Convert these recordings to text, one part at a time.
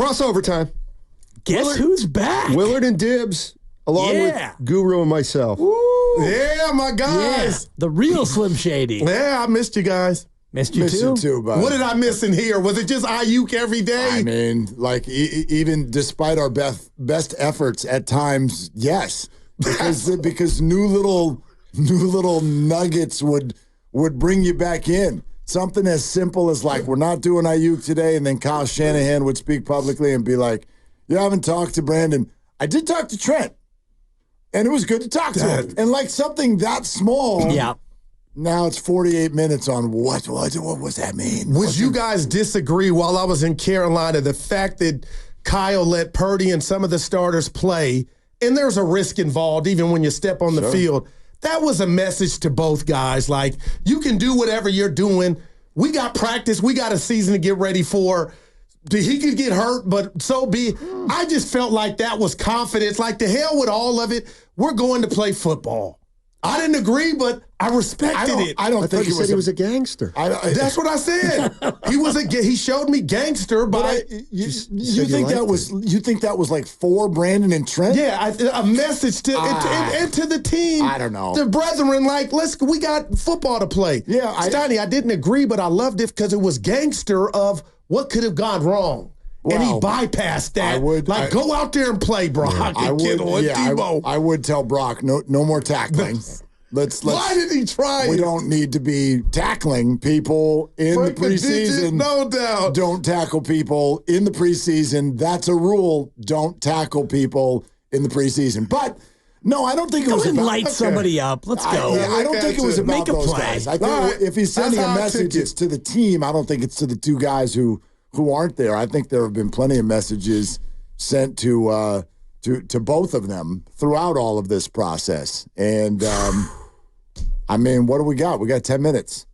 Crossover time. Guess who's back? Willard and Dibs, along with Guru and myself. Woo. Yeah, my guys. Yeah, the real Slim Shady. Yeah, I missed you guys. Missed you too, buddy. What did I miss in here? Was it just Aiyuk every day? I mean, like, even despite our best efforts at times, yes. Because new little nuggets would bring you back in. Something as simple as, like, we're not doing Aiyuk today, and then Kyle Shanahan would speak publicly and be like, you haven't talked to Brandon. I did talk to Trent, and it was good to talk to him. And, like, something that small. Yeah. Now it's 48 minutes on what does that mean? Would you guys disagree while I was in Carolina, the fact that Kyle let Purdy and some of the starters play, and there's a risk involved even when you step on the field, that was a message to both guys. Like, you can do whatever you're doing. We got practice. We got a season to get ready for. He could get hurt, but so be. I just felt like that was confidence. Like, the hell with all of it. We're going to play football. I didn't agree, but I respected it. I don't think he said he was a gangster. That's what I said. He showed me gangster, but you think that was like for Brandon and Trent? Yeah, a message to and to the team. I don't know. The brethren, like, we got football to play. Yeah, Steiny, I didn't agree, but I loved it because it was gangster of what could have gone wrong. Well, and he bypassed that. Go out there and play, Brock. I would tell Brock, no more tackling. Let's. Why did he try? We don't need to be tackling people in the preseason. No doubt. Don't tackle people in the preseason. That's a rule. Don't tackle people in the preseason. But no, I don't think it was about light somebody up. Let's go. I don't think it was about those guys. I think if he's sending a message, it's to the team. I don't think it's to the two guys who aren't there. I think there have been plenty of messages sent to both of them throughout all of this process. And I mean, what do we got? We got 10 minutes.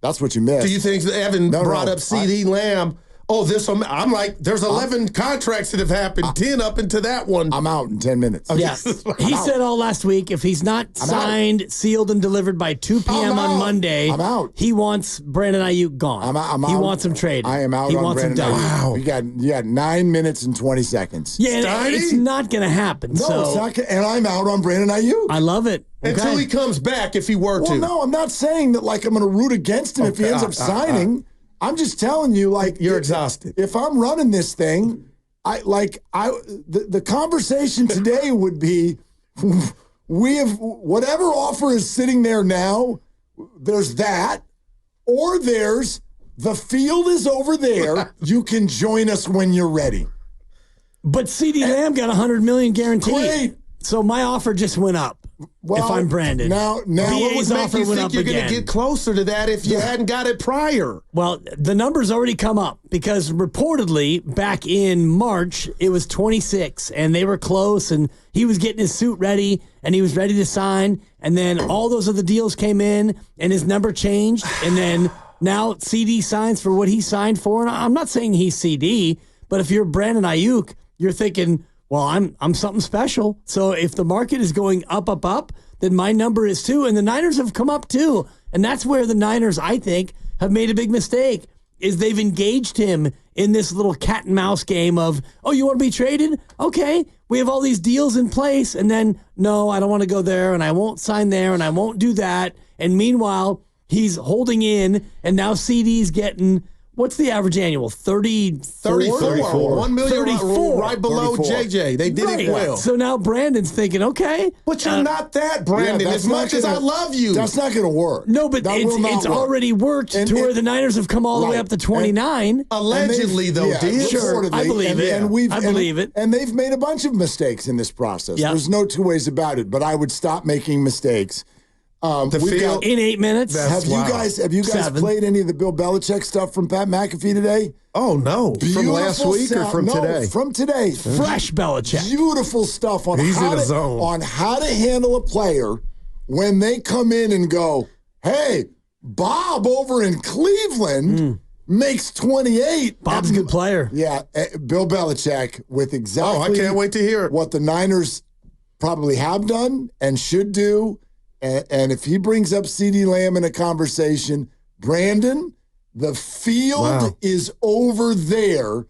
That's what you missed. Do you think Evan brought up CD Lamb? Oh, this one. I'm like, there's 11 contracts that have happened, 10 up into that one. I'm out in 10 minutes. Yes. He said all last week, if he's not signed, sealed, and delivered by 2 p.m. on Monday, I'm out. He wants Brandon Aiyuk gone. I'm he out. wants him traded. I am out. He on wants Brandon him done. Wow. You got 9 minutes and 20 seconds. Yeah, it's not going to happen. No, it's not. And I'm out on Brandon Aiyuk. I love it. Until he comes back, if he were to. Well, no, I'm not saying that, like, I'm going to root against him if he ends up signing. I'm just telling you, like, you're exhausted. If I'm running this thing, the conversation today would be, we have whatever offer is sitting there now. There's that, or there's the field is over there. You can join us when you're ready. But CD Lamb got $100 million guaranteed. Great. So my offer just went up. Well, if I'm Brandon. Now what would make you think you're going to get closer to that if you hadn't got it prior? Well, the numbers already come up because reportedly back in March, it was 26 and they were close and he was getting his suit ready and he was ready to sign. And then all those other deals came in and his number changed. And then now CD signs for what he signed for. And I'm not saying he's CD, but if you're Brandon Aiyuk, you're thinking, well, I'm something special. So if the market is going up, then my number is too. And the Niners have come up too. And that's where the Niners, I think, have made a big mistake, is they've engaged him in this little cat and mouse game of, oh, you want to be traded? Okay, we have all these deals in place. And then, no, I don't want to go there, and I won't sign there, and I won't do that. And meanwhile, he's holding in, and now CD's getting... What's the average annual? 34? 1 million 34. right below 34. JJ. They did it well. So now Brandon's thinking, okay. But you're not that, Brandon. As much as I love you. That's not going to work. No, but it's already worked to where the Niners have come all the way up to 29. Allegedly, though, dude. Sure, I believe it. I believe it. And they've made a bunch of mistakes in this process. Yep. There's no two ways about it. But I would stop making mistakes. In 8 minutes. Have you guys played any of the Bill Belichick stuff from Pat McAfee today? Oh no! Beautiful from last week or from today? From today. Fresh Belichick. Beautiful stuff on how to handle a player when they come in and go, "Hey, Bob over in Cleveland makes 28." Bob's a good player. Yeah, Bill Belichick with exactly. Oh, I can't wait to hear it. What the Niners probably have done and should do. And if he brings up CD Lamb in a conversation, Brandon, the field is over there.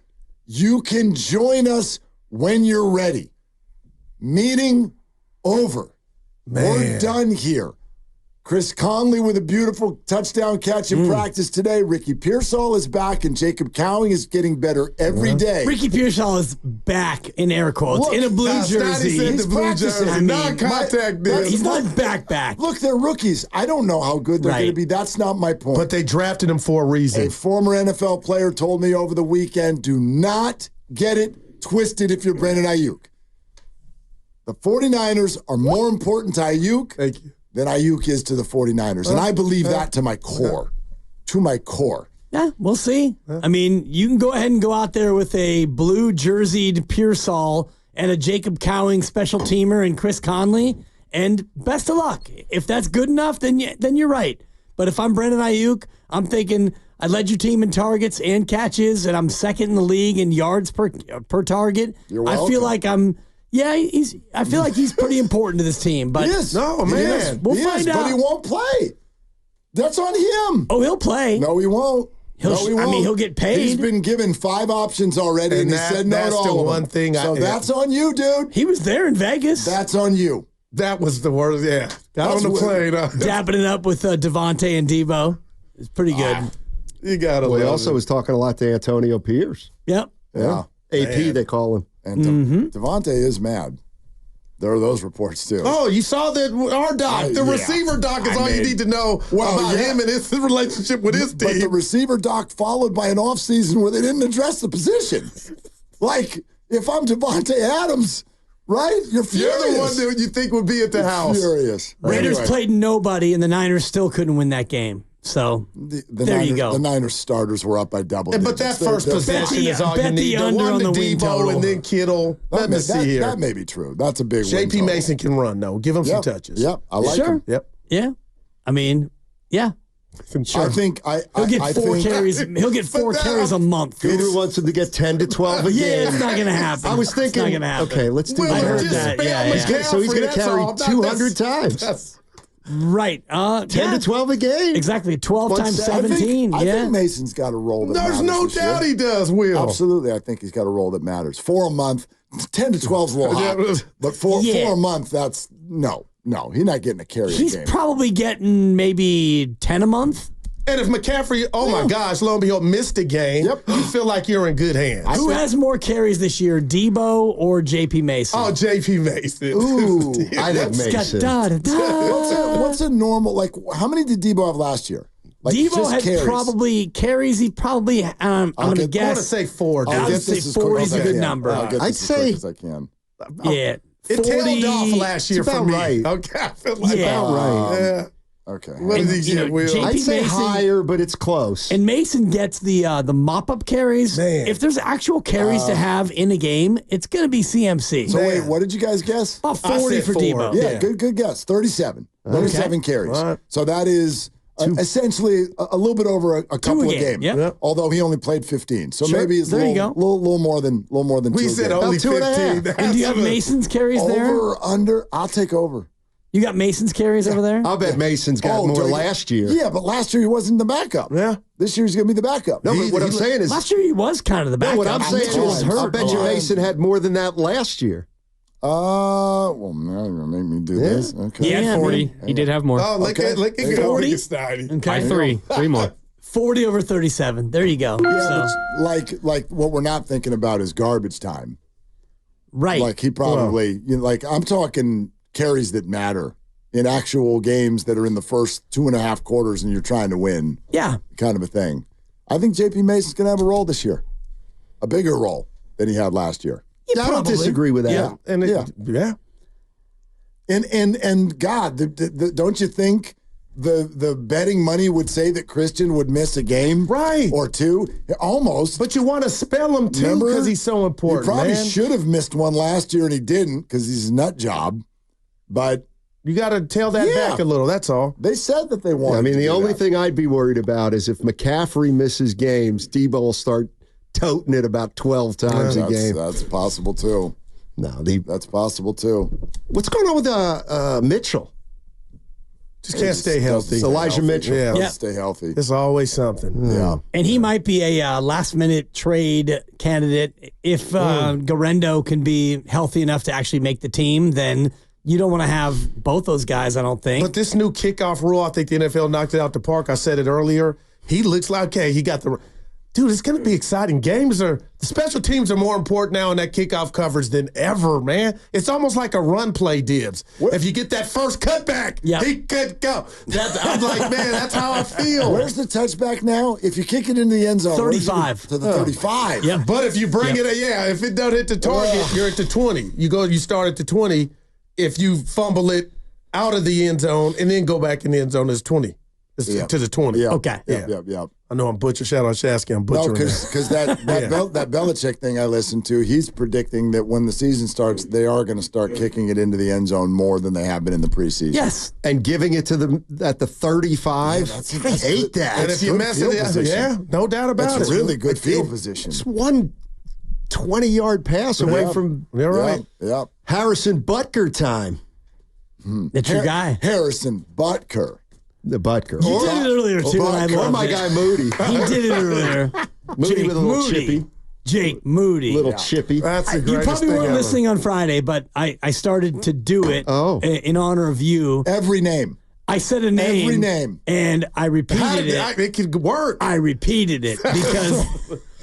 You can join us when you're ready. Meeting over. Man. We're done here. Chris Conley with a beautiful touchdown catch in practice today. Ricky Pearsall is back, and Jacob Cowing is getting better every day. Ricky Pearsall is back in air quotes Look, in a blue jersey. He's practicing. I mean, Non-contact. He's not back. Look, they're rookies. I don't know how good they're going to be. That's not my point. But they drafted him for a reason. A former NFL player told me over the weekend, do not get it twisted if you're Brandon Aiyuk. The 49ers are more important to Aiyuk than Aiyuk is to the 49ers. And I believe that to my core. To my core. Yeah, we'll see. I mean, you can go ahead and go out there with a blue jerseyed Pearsall and a Jacob Cowing special teamer and Chris Conley, and best of luck. If that's good enough, then you're right. But if I'm Brandon Aiyuk, I'm thinking I led your team in targets and catches, and I'm second in the league in yards per target. You're welcome. I feel like I feel like he's pretty important to this team. But He is. No, man. He is. We'll He find is, out. But he won't play. That's on him. Oh, he'll play. No, he won't. He won't. He'll get paid. He's been given 5 options already, and he said no to that's all the of them. one thing So that's on you, dude. He was there in Vegas. That's on you. That was the worst. Yeah. Got on the plane. Dapping it up with Devontae and Debo. It's pretty good. You got to Well, he love also it. was talking a lot to Antonio Pierce. Yep. Yeah. AP, they call him. And Devontae is mad. There are those reports, too. Oh, you saw our doc. The receiver doc is all you need to know about him and his relationship with his team. But the receiver doc followed by an offseason where they didn't address the position. Like, if I'm Devontae Adams, right? You're furious. You're the one that you think would be at the house. Furious. Raiders Anyway, played nobody, and the Niners still couldn't win that game. So the there Niners, you go. The Niners starters were up by double digits. But that first They're- possession is all you bet the need. The under one on to the win Debo total. and then Kittle. Let me see here. That may be true. That's a big win JP total. Mason can run, though. Give him some Yep. touches. Yep. I like Sure. him. Yep. Yeah. I mean, yeah. I think He'll get I four think, carries. He'll get 4 carries a month. Guru wants him to get 10 to 12 a game. Yeah, it's not going to happen. I was It's thinking, not going to happen. okay, let's do Well, I heard that. that. spam Yeah, yeah. McCaffrey, So he's going to that's carry all. 200 times. That's Right. 10 yeah. to 12 a game. Exactly. 12 One times seven. 17. I yeah. think Mason's got a role that There's matters no this year. doubt he does, Will. Absolutely, I think he's got a role that matters. 4 a month, 10 to 12 is a little hot. But 4 a month, that's no, he's not getting a carry He's a game. probably getting maybe 10 a month. And if McCaffrey, oh my gosh, lo and behold, missed a game, you feel like you're in good hands. Who has more carries this year, Debo or JP Mason? Oh, JP Mason. Ooh, I think Mason. what's a normal, like, how many did Debo have last year? Like, Debo just had carries. probably carries. He probably, I'm going to get- guess. I want to say 4. I'll I would get say this as 40 quick is as a I good can. number. I'll get I'd this as quick say- as I can. Yeah. It tailed off 40 last year It's for about me. right. Okay, I feel like Yeah. About right. Yeah. Okay. What And, did he you know, get, Will? JP I'd say Mason- higher, but it's close. And Mason gets the mop-up carries. Man. If there's actual carries to have in a game, it's going to be CMC. So wait, Man. what did you guys guess? About I 40 said for 4. Debo. Yeah, Yeah. good guess. 37. 37 carries. All right. So that is essentially a little bit over a couple a a game. game. Yep. Yep. Although he only played 15. So Sure. maybe it's There you go. little more than We 2 said a game. only 2 and a half. 15. And do you have Mason's carries there? Over or under? I'll take over. You got Mason's carries over there? I'll bet Mason's got more do you- last year. Yeah, but last year he wasn't the backup. Yeah. This year he's going to be the backup. No, but what I'm saying is, Last year he was kind of the backup. what I'm saying Mitchell was is, hurt. I bet you Oh. Mason had more than that last year. Well, now you're going to make me do this. Okay. He had Yeah, 40. man. He did have more. Oh, look Okay. at There you go. go. Look 40? at Steiny. Okay. By 3 more. 40 over 37. There you go. Yeah, So, but like what we're not thinking about is garbage time. right. Like he probably, like I'm talking carries that matter in actual games that are in the first 2.5 quarters and you're trying to win, Yeah. kind of a thing. I think JP Mason's going to have a role this year, a bigger role than he had last year. I don't disagree with that. Yeah. And Yeah. And God, don't you think the betting money would say that Christian would miss a game, Right. or 2, almost? But you want to spell him too Remember? because he's so important. He probably man. should have missed one last year and he didn't because he's a nut job. But You got to tail that Yeah. back a little. That's all. they said that they wanted. I mean, to the do only that. thing I'd be worried about is if McCaffrey misses games, Debo will start toting it about 12 times a game. That's possible too. No, That's possible too. what's going on with Mitchell? Just can't stay healthy. Elijah Mitchell. Yeah. Doesn't stay healthy. It's always something. Yeah. And he might be a last-minute trade candidate. If Garendo can be healthy enough to actually make the team, then you don't want to have both those guys, I don't think. But this new kickoff rule, I think the NFL knocked it out the park. I said it earlier. He looks like, okay, he got the – dude, it's going to be exciting. The special teams are more important now in that kickoff coverage than ever, man. It's almost like a run play, Dibs. If you get that first cutback, he could go. I'm like, man, that's how I feel. Where's the touchback now? If you kick it into the end zone, 35. To the 35. Yeah. But if you bring it, if it don't hit the target, you're at the 20. You start at the 20. If you fumble it out of the end zone and then go back in the end zone, it's 20. It's to the 20. Yeah. Okay. Yep. I know I'm butchering. Shout out Shasky. I'm butchering. No, because that Belichick thing I listened to, he's predicting that when the season starts, they are going to start kicking it into the end zone more than they have been in the preseason. Yes. And giving it to them at the 35. Yeah, I hate that. And if you mess it up, no doubt about That's it. a really good field position. It's one 20-yard pass away from You're right. Yep. Harrison Butker time. That's your guy. Harrison Butker. The Butker. You did it earlier, too, and I Or loved my it. guy Moody. He did it earlier. Moody Jake with a little Moody. chippy. Jake Moody. Little chippy. That's the You greatest probably thing weren't ever. listening on Friday, but I started to do it in honor of you. Every name. I said a name. Every name. And I repeated it. It could work. I repeated it because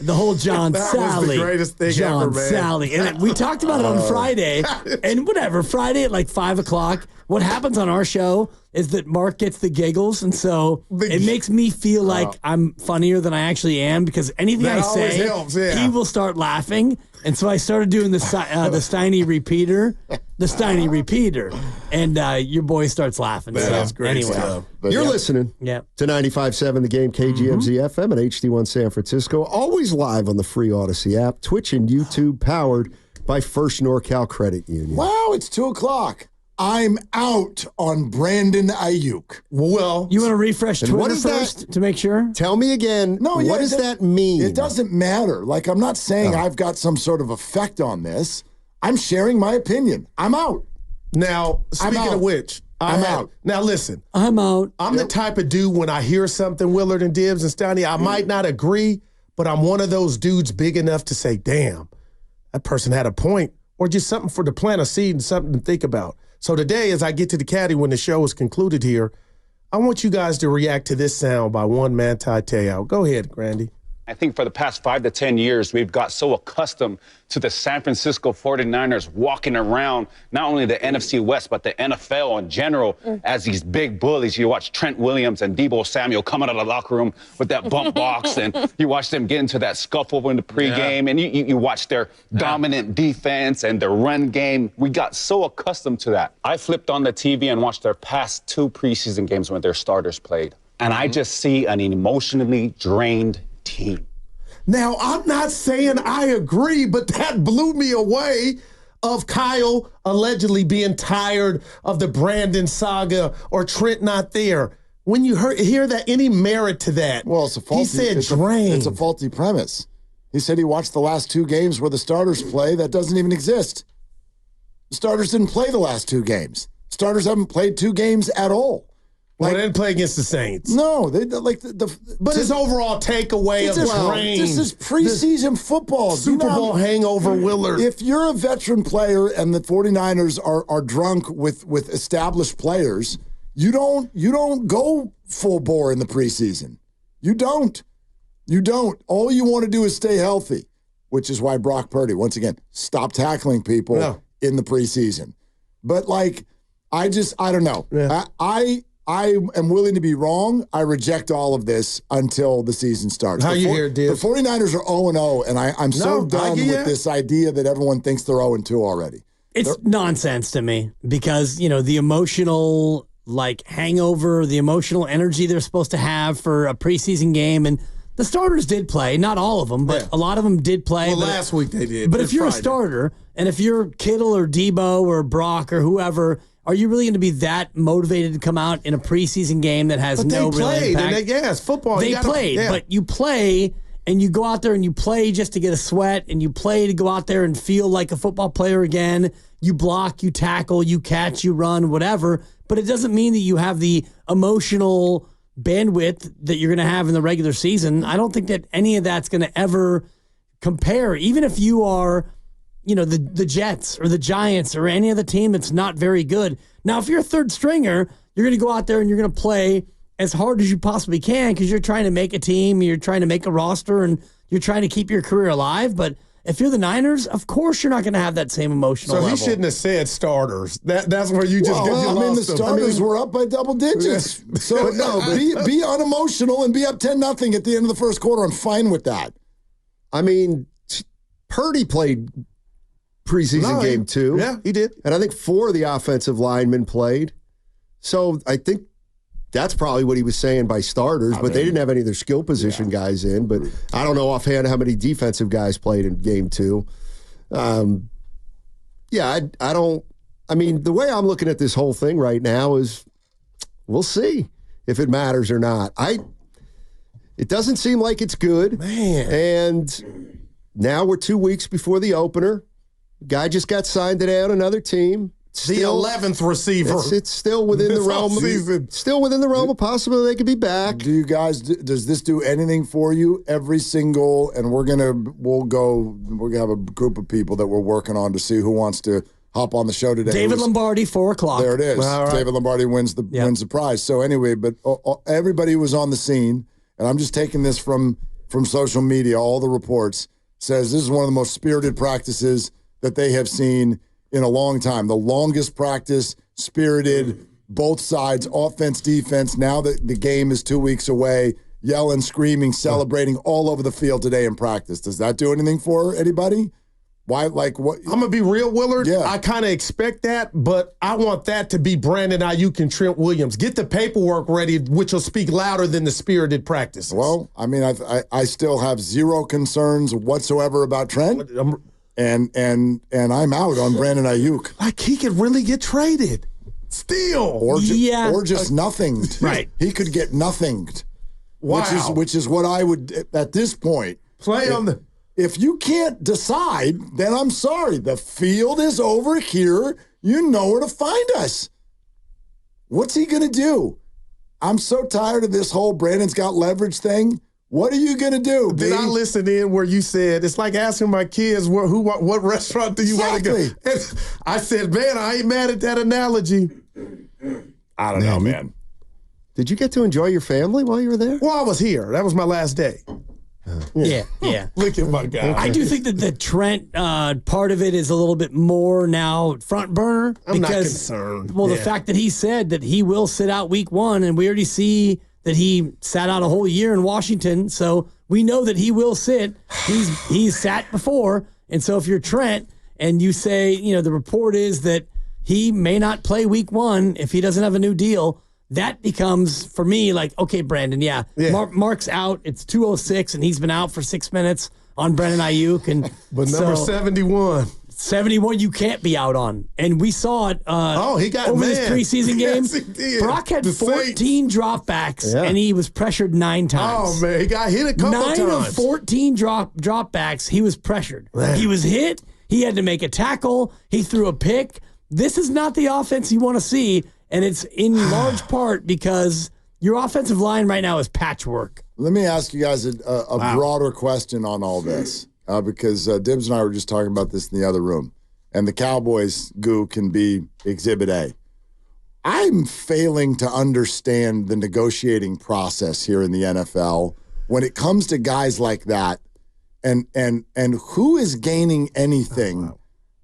the whole John That was the Sally. greatest thing John ever, man. Sally. And we talked about it on Friday. And whatever, Friday at like 5 o'clock. What happens on our show is that Mark gets the giggles. And so it makes me feel like I'm funnier than I actually am because anything That I always say, helps, yeah. he will start laughing. And so I started doing the Steiny repeater. The Steiny repeater. And your boy starts laughing. That's great anyway. stuff. But You're yeah. listening Yeah. to 95.7 The Game, KGMZ FM and HD1 San Francisco. Always live on the free Odyssey app, Twitch and YouTube, powered by First NorCal Credit Union. Wow, it's 2 o'clock. I'm out on Brandon Aiyuk. Well, You want to refresh Twitter what is that? first to make sure? Tell me again, what does that mean? It doesn't matter. Like, I'm not saying I've got some sort of effect on this. I'm sharing my opinion. I'm out. now, speaking out. of which, I'm out. Now, listen. I'm out. I'm the type of dude when I hear something, Willard and Dibs and Steiny, I might not agree, but I'm one of those dudes big enough to say, damn, that person had a point, or just something for to plant a seed and something to think about. So today, as I get to the caddy when the show is concluded here, I want you guys to react to this sound by one Manti Te'o. Go ahead, Grandy. I think for the past 5 to 10 years, we've got so accustomed to the San Francisco 49ers walking around not only the NFC West, but the NFL in general as these big bullies. You watch Trent Williams and Deebo Samuel come out of the locker room with that bump box, and you watch them get into that scuffle in the pregame, and you watch their dominant defense and their run game. We got so accustomed to that. I flipped on the TV and watched their past 2 preseason games when their starters played, and I just see an emotionally drained team. Now, I'm not saying I agree, but that blew me away of Kyle allegedly being tired of the Brandon saga or Trent not there. When you hear that, any merit to that? Well, it's a faulty. He said it's drained. It's a faulty premise. He said he watched the last 2 games where the starters play. That doesn't even exist. The starters didn't play the last 2 games. Starters haven't played 2 games at all. Well, they didn't play against the Saints. No, they like But his overall takeaway of drained. This is preseason football. Super Bowl hangover, Willard. If you're a veteran player and the 49ers are drunk with established players, you don't go full bore in the preseason. You don't. All you want to do is stay healthy, which is why Brock Purdy, once again, stop tackling people in the preseason. But like, I don't know. Yeah. I am willing to be wrong. I reject all of this until the season starts. How you hear, Dibs? The 49ers are 0-0, and I'm so done with this idea that everyone thinks they're 0-2 already. It's nonsense to me because, the emotional hangover, the emotional energy they're supposed to have for a preseason game. And the starters did play, not all of them, but a lot of them did play. Well, last week they did. But if you're a starter and if you're Kittle or Debo or Brock or whoever, are you really going to be that motivated to come out in a preseason game that has no real impact? It's football. They played, but you play and you go out there and you play just to get a sweat and you play to go out there and feel like a football player again. You block, you tackle, you catch, you run, whatever. but it doesn't mean that you have the emotional bandwidth that you're going to have in the regular season. I don't think that any of that's going to ever compare, even if you are, the Jets or the Giants or any other team that's not very good. Now, if you're a third stringer, you're going to go out there and you're going to play as hard as you possibly can because you're trying to make a team, you're trying to make a roster, and you're trying to keep your career alive. But if you're the Niners, of course you're not going to have that same emotional level. So he shouldn't have said starters. That's where you just the starters were up by double digits. So be unemotional and be up 10-0 at the end of the first quarter. I'm fine with that. I mean, Purdy played preseason game 2. Yeah, he did. And I think 4 of the offensive linemen played. So I think that's probably what he was saying by starters, but they didn't have any of their skill position guys in. But I don't know offhand how many defensive guys played in game 2. I don't. I mean, the way I'm looking at this whole thing right now is we'll see if it matters or not. It doesn't seem like it's good. Man. And now we're 2 weeks before the opener. Guy just got signed today on another team. The 11th receiver. It's still within the realm. Still within the realm of possibility they could be back. Do you guys? Does this do anything for you? Every single, and we're gonna have a group of people that we're working on to see who wants to hop on the show today. David Lombardi, 4:00. There it is. Right. David Lombardi wins the prize. So anyway, but everybody who was on the scene, and I'm just taking this from social media. All the reports says this is one of the most spirited practices that they have seen in a long time. The longest practice, spirited, both sides, offense, defense. Now that the game is 2 weeks away, yelling, screaming, celebrating all over the field today in practice. Does that do anything for anybody? Why? Like what? I'm gonna be real, Willard. Yeah. I kind of expect that, but I want that to be Brandon Aiyuk and Trent Williams. Get the paperwork ready, which will speak louder than the spirited practices. Well, I mean, I still have zero concerns whatsoever about Trent. And I'm out on Brandon Aiyuk. Like he could really get traded still. Or just nothinged. Right. He could get nothinged. Wow. Which is what I would, at this point. If you can't decide, then I'm sorry. The field is over here. You know where to find us. What's he going to do? I'm so tired of this whole Brandon's got leverage thing. What are you going to do? Did I listen in where you said, it's like asking my kids, what restaurant do you want to go? And I said, man, I ain't mad at that analogy. I don't know, man. Did you get to enjoy your family while you were there? Well, I was here. That was my last day. Yeah. Look at my guy. I do think that the Trent part of it is a little bit more now front burner. I'm not concerned. Well, the fact that he said that he will sit out week 1, and we already see that he sat out a whole year in Washington, so we know that he will sit. He's sat before, and so if you're Trent and you say, the report is that he may not play week 1 if he doesn't have a new deal, that becomes, for me, like, okay, Brandon, Mark's out. It's 2:06, and he's been out for 6 minutes on Brandon Aiyuk. But number 71. 71 you can't be out on. And we saw it he got over mad. this preseason game. Yes, he did. Brock had The 14 dropbacks, and he was pressured 9 times. Oh, man, he got hit a couple times. 9 of 14 dropbacks, he was pressured. Man. He was hit. He had to make a tackle. He threw a pick. This is not the offense you want to see, and it's in large part because your offensive line right now is patchwork. Let me ask you guys a broader question on all this. Because Dibs and I were just talking about this in the other room, and the Cowboys goo can be Exhibit A. I'm failing to understand the negotiating process here in the NFL when it comes to guys like that, and who is gaining anything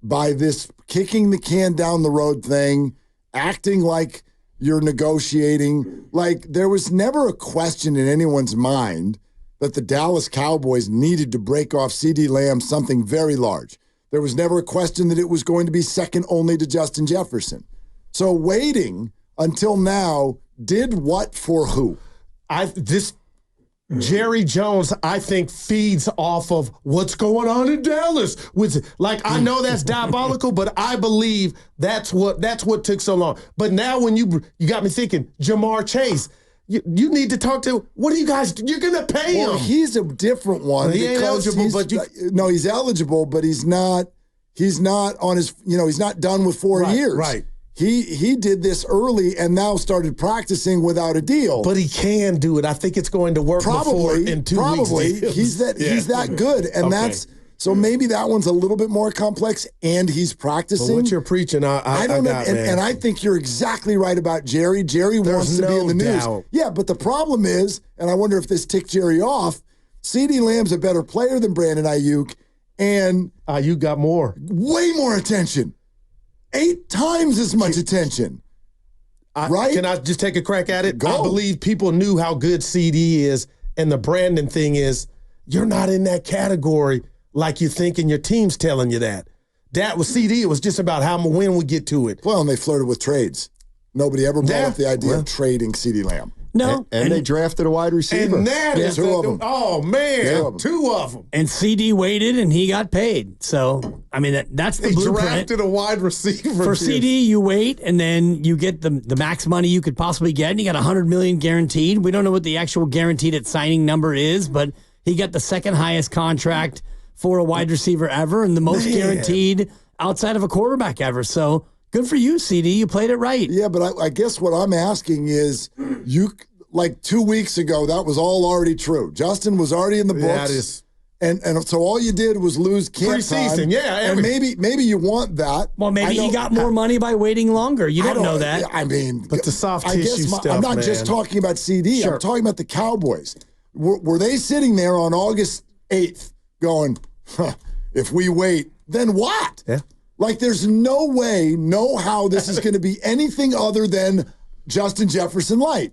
by this kicking the can down the road thing, acting like you're negotiating. Like there was never a question in anyone's mind that the Dallas Cowboys needed to break off CeeDee Lamb something very large. There was never a question that it was going to be second only to Justin Jefferson. So waiting until now did what for who? Jerry Jones, I think, feeds off of what's going on in Dallas. I know that's diabolical, but I believe that's what took so long. But now when you got me thinking, Jamar Chase, you need to talk to, what are you guys, you're going to pay him. Well, he's a different one. He ain't eligible, but he's eligible, but he's not on his, he's not done with 4 years. Right. he did this early and now started practicing without a deal. But he can do it. I think it's going to work Probably in 2 probably weeks. he's that good, and that's so maybe that one's a little bit more complex, and he's practicing. But what you're preaching, I don't know, got, and I think you're exactly right about Jerry. Jerry wants to be in the news. Yeah, but the problem is, and I wonder if this ticked Jerry off. CeeDee Lamb's a better player than Brandon Aiyuk, and Aiyuk got way more attention. 8 times as much attention. Right? Can I just take a crack at it? Go. I believe people knew how good CD is, and the Brandon thing is, you're not in that category like you think, and your team's telling you that. That was CD. It was just about when we get to it. Well, and they flirted with trades. Nobody ever brought up the idea of trading CeeDee Lamb. No. And they drafted a wide receiver. And that is 2 of them. Oh, man. 2 of them. And CD waited, and he got paid. So, I mean, that's the They blueprint. drafted a wide receiver. For CD, you wait, and then you get the max money you could possibly get, and you got $100 million guaranteed. We don't know what the actual guaranteed at signing number is, but he got the second highest contract for a wide receiver ever, and the most guaranteed outside of a quarterback ever. So good for you, CD. You played it right. Yeah, but I guess what I'm asking is, like 2 weeks ago, that was all already true. Justin was already in the books. Yeah, it is. And so all you did was lose camp Preseason, time. yeah. And maybe you want that. Well, maybe he got more money by waiting longer. You don't know that. I mean, But the soft tissue stuff, I'm not man. just talking about CD. Sure. I'm talking about the Cowboys. Were they sitting there on August 8th going, if we wait, then what? Yeah. Like, there's no way, no how this is going to be anything other than Justin Jefferson light.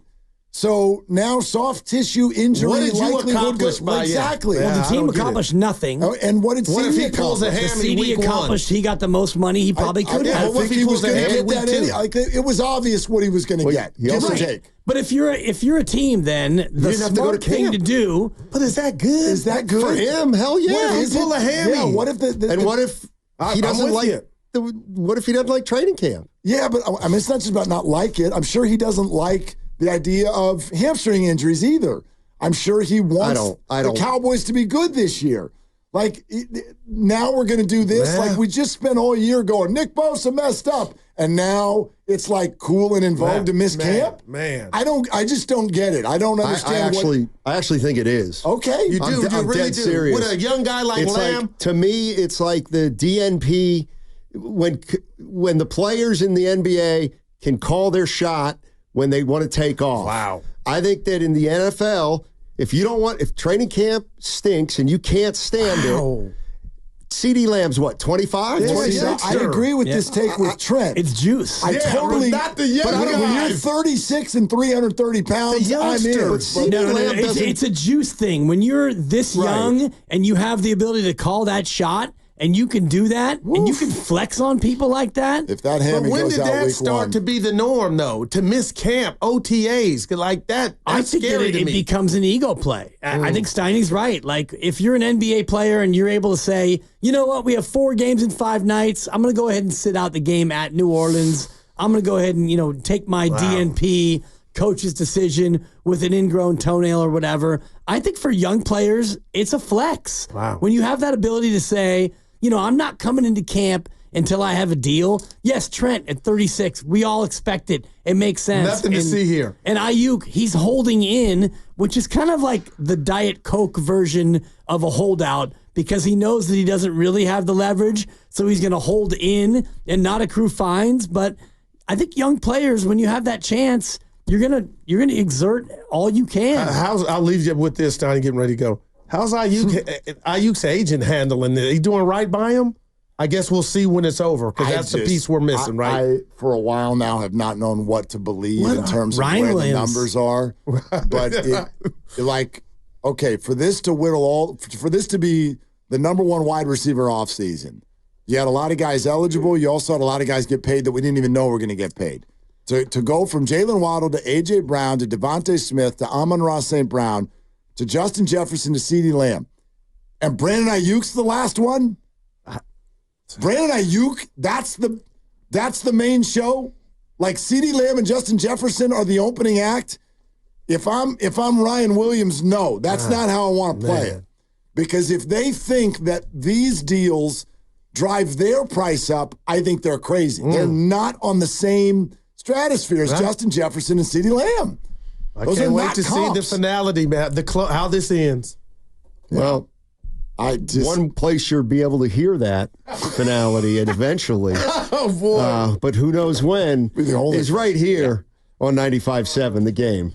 So now soft tissue injury What did you likelihood accomplish by it? exactly. Yeah. Well, the I team don't get accomplished nothing. Oh, and what did What if CD he pulls a accomplish? hammy CD week one? accomplished. He got the most money he probably could I have. what if think he he was pulls a going to hammy get that. week two? Like, it was obvious what he was going to get. he Give also- or Right. take. But if you're a team, then the didn't have to go to smart thing camp. to do. But is that good? Is that good For him, hell yeah. What if Is he pull it? a hammy? Yeah, what if And what if I'm he doesn't with like you. what if he doesn't like training camp? Yeah, but I mean, it's not just about not like it. I'm sure he doesn't like the idea of hamstring injuries either. I'm sure he wants I the don't. Cowboys to be good this year. Like, now we're going to do this. Yeah. Like, we just spent all year going, Nick Bosa messed up. And now it's like cool and in vogue to miss camp? Man. I just don't get it. I don't understand I actually think it is. Okay. You do. I'm really dead do. serious. With a young guy like It's Lamb. like, to me, it's like the DNP when the players in the NBA can call their shot when they want to take off. Wow. I think that in the NFL, if training camp stinks and you can't stand it, CeeDee Lamb's what, 25, Yeah, 26? I agree with this take with Trent. It's juice. I totally. but not the young but when guy. you're 36 and 330 pounds, The I'm in. youngster. But CeeDee No, Lamb doesn't. it's a juice thing. When you're this Right. young and you have the ability to call that shot and you can do that and you can flex on people like that. If that But hammy when goes did out that week start one, to be the norm, though? To miss camp, OTAs, like that? I That's think that scary it to me. becomes an ego play. I think Steiny's right. Like, if you're an NBA player and you're able to say, you know what, we have 4 games in 5 nights. I'm going to go ahead and sit out the game at New Orleans. I'm going to go ahead and, take my DNP coach's decision with an ingrown toenail or whatever. I think for young players, it's a flex. Wow. When you have that ability to say, I'm not coming into camp until I have a deal. Yes, Trent at 36, we all expect it. It makes sense. Nothing to see here. And Aiyuk, he's holding in, which is kind of like the Diet Coke version of a holdout because he knows that he doesn't really have the leverage, so he's going to hold in and not accrue fines. But I think young players, when you have that chance, you're gonna exert all you can. I'll leave you with this, Steiny, getting ready to go. How's Aiyuk's agent handling it? He doing right by him? I guess we'll see when it's over because that's the piece we're missing, right? I, for a while now, have not known what to believe in terms of Ryan where Williams. the numbers are. But for this to be the number one wide receiver offseason, you had a lot of guys eligible. You also had a lot of guys get paid that we didn't even know were going to get paid. To go from Jalen Waddle to A.J. Brown to Devontae Smith to Amon-Ra St. Brown to Justin Jefferson to CeeDee Lamb. And Brandon Aiyuk's the last one? Brandon Aiyuk, that's the main show? Like CeeDee Lamb and Justin Jefferson are the opening act? If I'm Ryan Williams, no, that's not how I want to play it. Because if they think that these deals drive their price up, I think they're crazy. They're not on the same stratosphere as Justin Jefferson and CeeDee Lamb. I Those can't are wait not to see comps. the finality, Matt. How this ends. Well, one place you'll be able to hear that finality and eventually. Oh, boy. But who knows when Be the only is right here on 95.7 The Game.